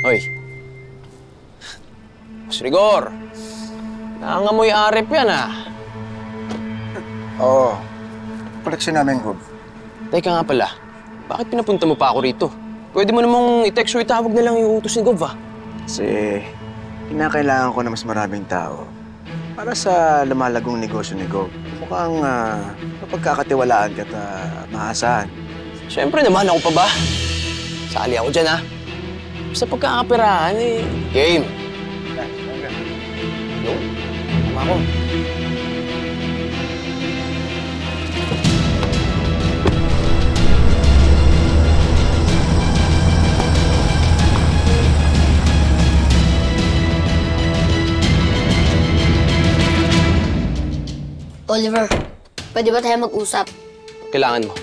Hoy. Mas Rigor. Nangangamoy arip yan, ah. Oo. Koleksyon namin, Gob. Teka nga pala, bakit pinapunta mo pa ako rito? Pwede mo namang i-text o itawag na lang yung utos ni Gov, ah. Kasi kinakailangan ko na mas maraming tao para sa lumalagong negosyo ni Gov. Mukhang mapagkakatiwalaan ka at maasahan. Siyempre naman, ako pa ba? Sali ako dyan, ah. Basta pagkakapirahan, eh. Game. Yo, tama ako. Oliver, pwede ba tayo mag-usap? Kailangan mo.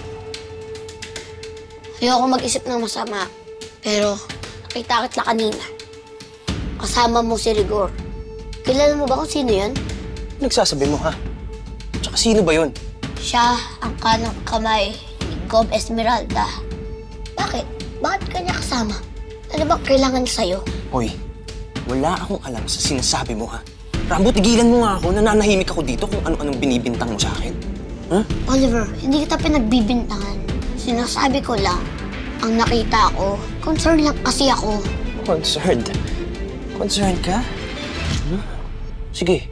Ayoko mag-isip ng masama. Pero, nakita kita kanina. Kasama mo si Rigor. Kilala mo ba kung sino yan? Nagsasabi mo, ha? Tsaka sino ba yun? Siya ang kanang kamay ni Gov Esmeralda. Bakit? Bakit ka niya kasama? Ano ba kailangan niya sa'yo? Hoy, wala akong alam sa sinasabi mo, ha? Rambo, tigilan mo nga ako. Nananahimik ako dito kung ano-anong binibintang mo sa akin. Huh? Oliver, hindi kita pinagbibintangan. Sinasabi ko lang, ang nakita ko, concerned lang kasi ako. Concerned? Concerned ka? Sige,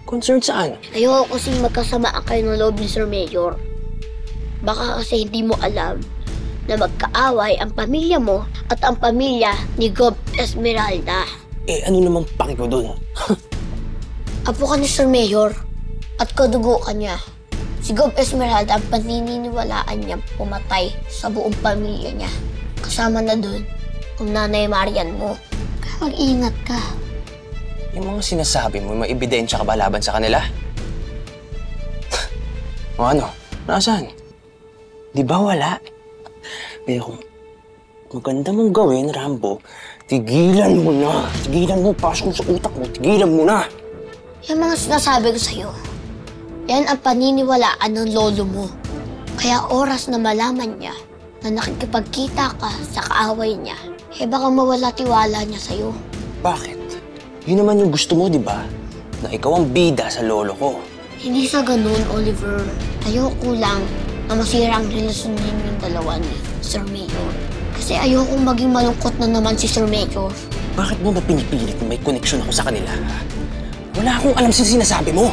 concerned saan? Ayoko kasing magkasamaan kayo ng loob ni Sir Mayor. Baka kasi hindi mo alam na magkaaway ang pamilya mo at ang pamilya ni Gov Esmeralda. Eh, ano namang paki ko dun? Apo ka ni Sir Mayor at kadugo ka niya. Si Gov Esmeralda ang paniniwalaan niya pumatay sa buong pamilya niya. Kasama na dun ang nanay Marian mo. Kaya mag-ingat ka. Yung mga sinasabi mo, may ebidensya ka ba laban sa kanila? O ano? Nasaan? Di ba wala? Kaya kung maganda mong gawin, Rambo, tigilan mo na. Tigilan mo, pasok mo sa utak mo. Tigilan mo na. Yung mga sinasabi ko sa'yo, yan ang paniniwalaan ng lolo mo. Kaya oras na malaman niya na nakikipagkita ka sa kaaway niya, eh baka mawala tiwala niya sa'yo. Bakit? Yun naman yung gusto mo, di ba? Na ikaw ang bida sa lolo ko. Hindi sa ganun, Oliver. Ayoko lang na masira ang relasyon ninyong dalawa ni Sir Mayor. Kasi ayokong maging malungkot na naman si Sir Mayor. Bakit mo ba pinipilit na may koneksyon ako sa kanila? Wala akong alam sa sinasabi mo.